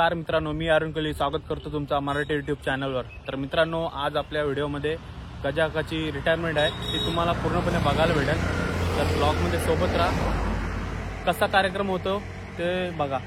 नमस्कार मित्रांनो, मी अरुण कोहली स्वागत करतो तुमचा मराठी यूट्यूब चॅनलवर। तर मित्रांनो, आज आपल्या व्हिडिओमध्ये गजाकाची रिटायरमेंट आहे, ती तुम्हाला पूर्णपणे बघायला भेटेल। तर ब्लॉगमध्ये सोबत राहा, कसा कार्यक्रम होतो ते बघा।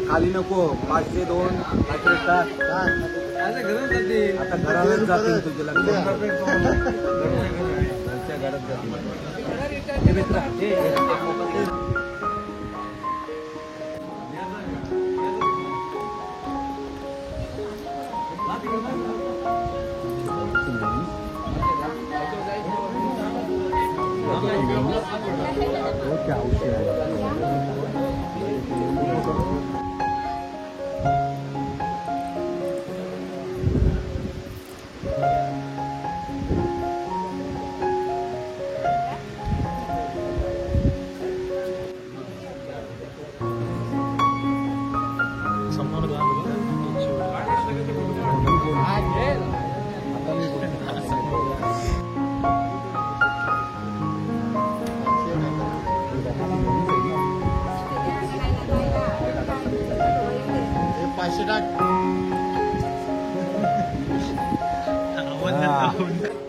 खाली नको 502 आता घराला जातील तुझे घरच्या घरात जातील।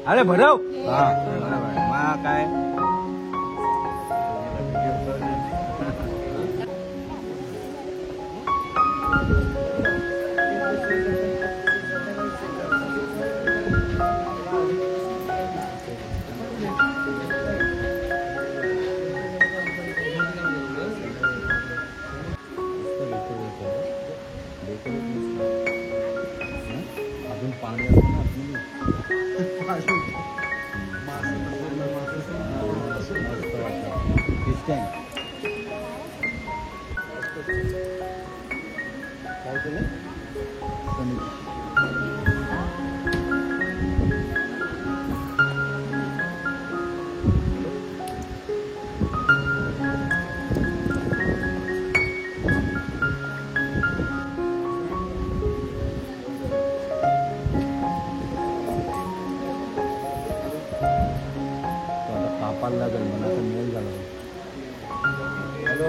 अरे भरव काय अजून पाणी काय पाल लागेल मला आता मेल झाला हॅलो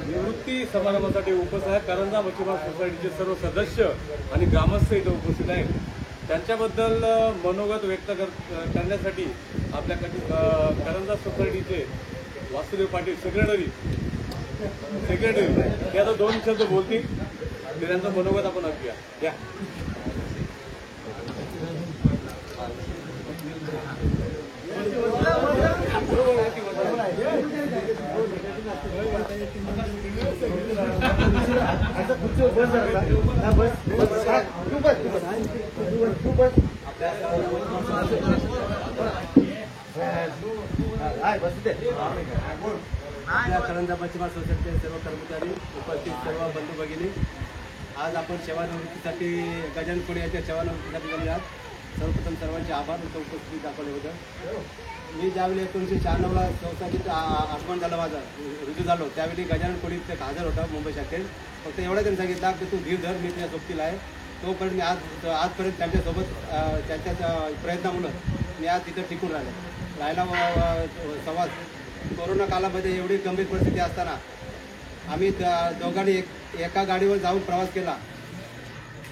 निवृत्ती समारंभासाठी उपस्थित आहे. करंजा मच्छीमार सोसायटीचे सर्व सदस्य आणि ग्रामस्थ इथे उपस्थित आहेत. त्यांच्याबद्दल मनोगत व्यक्त करण्यासाठी आपल्या करंजा सोसायटीचे वासुदेव पाटील सेक्रेटरी ते आता 2 शब्द बोलतील. त्यांचं मनोगत आपण ऐकूया. या आपल्या करंजा मच्छीमार सोसायटीचे सर्व कर्मचारी उपस्थित सर्व बंधू भगिनी, आज आपण सेवानिवृत्तीसाठी गजानन कोळी यांच्या सेवानिवृत्तीसाठी गेले आहात. सर्वप्रथम सर्वांचे आभार उपस्थिती दाखवल्याबद्दल. मी ज्यावेळी 1996ला सोसायटीत आगमन झालं, माझं रुजू झालो, त्यावेळी गजानन कोळी हजर होता मुंबई शाखेत. फक्त एवढं त्यांनी सांगितलं की तू धीर धर, मी तुझ्या सोबतीला आहे. तोपर्यंत मी आजपर्यंत त्यांच्यासोबत त्यांच्या प्रयत्नामुळं मी आज तिथं टिकून राहिला संवाद. कोरोना काळामध्ये एवढी गंभीर परिस्थिती असताना आम्ही दोघांनी एका गाडीवर जाऊन प्रवास केला.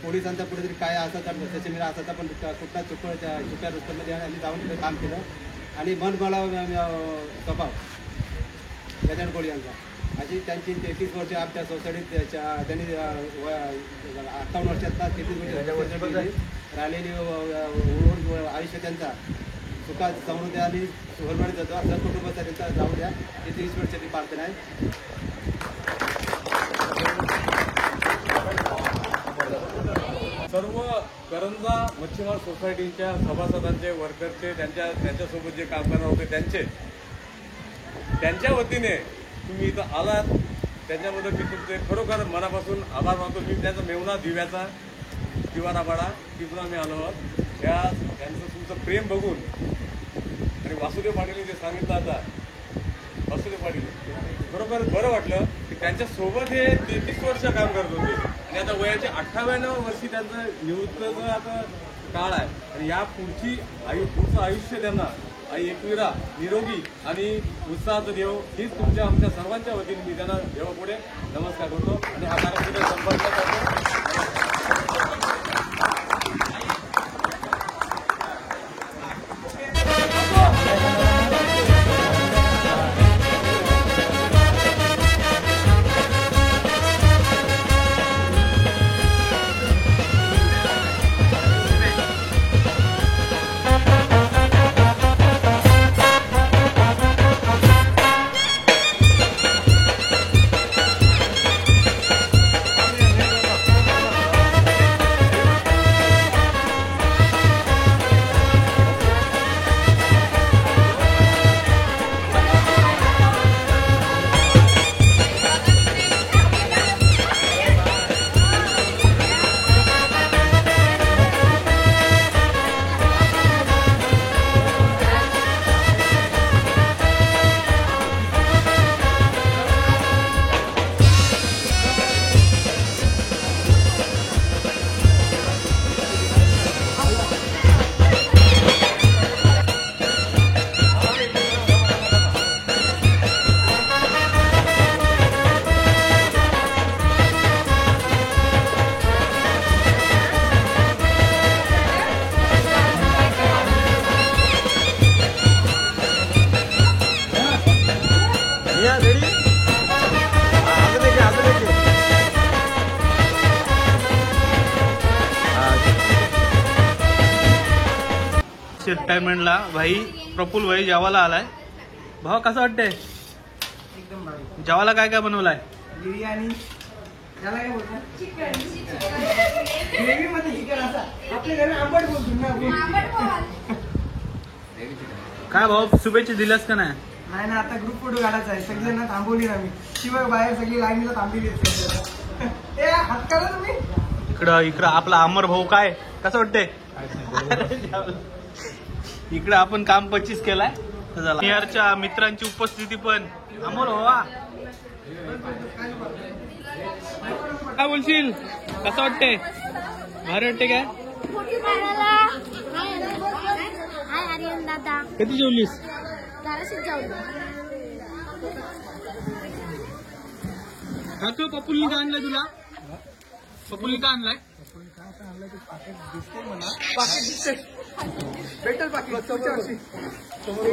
पोलिसांचा कुठेतरी काय असा तर त्याचे मेरा असा पण कुठला चुक्या रस्त्यामध्ये आम्ही जाऊन तिथे काम केलं. आणि मन मला स्वभाव गजानन कोळी यांचा अशी त्यांची 33 वर्ष आमच्या सोसायटीत त्यांनी 58 वर्षात 33 वर्ष राहिलेली आयुष्य त्यांचा सुखात समृद्धी आणि सुरमळीत जातो. असं कुटुंबाचा त्यांचा जाऊ द्या. 33 वर्षाची प्रार्थना आहे. सर्व करंजा मच्छीमार सोसायटीच्या सभासदांचे, वर्करचे, त्यांच्यासोबत जे काम करणार होते त्यांच्या वतीने तुम्ही इथं आलात, त्याच्याबद्दल मी तुमचे खरोखर मनापासून आभार मानतो. मी त्याचा मेवना दिवारापाडा तिथून आम्ही आलो आहोत. त्यांचं तुमचं प्रेम बघून आणि वासुदेव पाटील जे सांगितलं आता, वासुदेव पाटील बरोबर बरं वाटलं की त्यांच्यासोबत हे 33 वर्ष काम करत होते आणि आता वयाच्या 58व्या वर्षी त्यांचं निवृत्तीचं आता काळ आहे आणि या पुढचं आयुष्य त्यांना आई एकविरा निरोगी आणि उत्साहाचं देव हीच तुमच्या आमच्या सर्वांच्या वतीने मी त्यांना देवापुढे नमस्कार करतो आणि हा कार्यक्रम संपर्क करतो. रिटायरमेंटला भाई प्रफुल्ल भाई जेवायला आलाय. भाऊ कसं वाटतंय? एकदम भारी. जेवायला काय काय बनवलाय? बिर्याणी त्याला काय बोलतात? चिकन. ग्रेव्ही मध्ये चिकन असा. आपल्या घरी आंबट बोलतो ना आपण. काय भाऊ शुभेच्छा दिल्यास का नाही? नाही ना, आता ग्रुप फोटो काढायचा आहे. सगळ्यांना थांबवली ना मी. शिवाय बाहेर सगळी लाईनीला थांबलेली आहेत. ए हात काढा तुम्ही. इकडं आपला अमर भाऊ काय कसं वाटतंय? इकडे आपण काम 25 केलाय. नियरच्या मित्रांची उपस्थिती पण. अमोल भावा काय बोलशील? कसं वाटतंय? भारी वाटते काय? किती जेवलीस? हा तू पपुलनी का आणलाय तुला? पपुलनी का आणलाय? पाकिट दिसते. भेटेल पाकिट. समोर